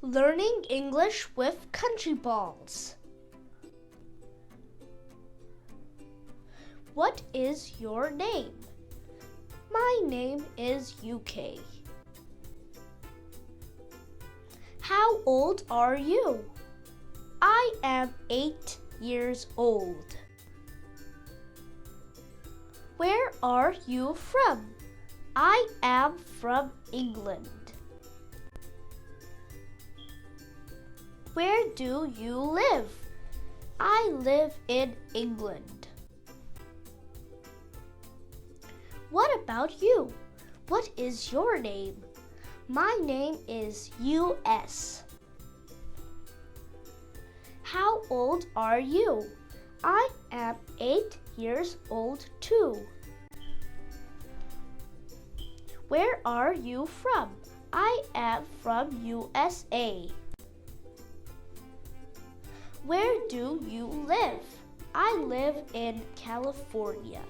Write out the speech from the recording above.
Learning English with Countryballs. What is your name? My name is UK. How old are you? I am 8 years old. Where are you from? I am from England. Where do you live? I live in England. What about you? What is your name? My name is US. How old are you? I am 8 years old too. Where are you from? I am from USA. Where do you live? I live in California.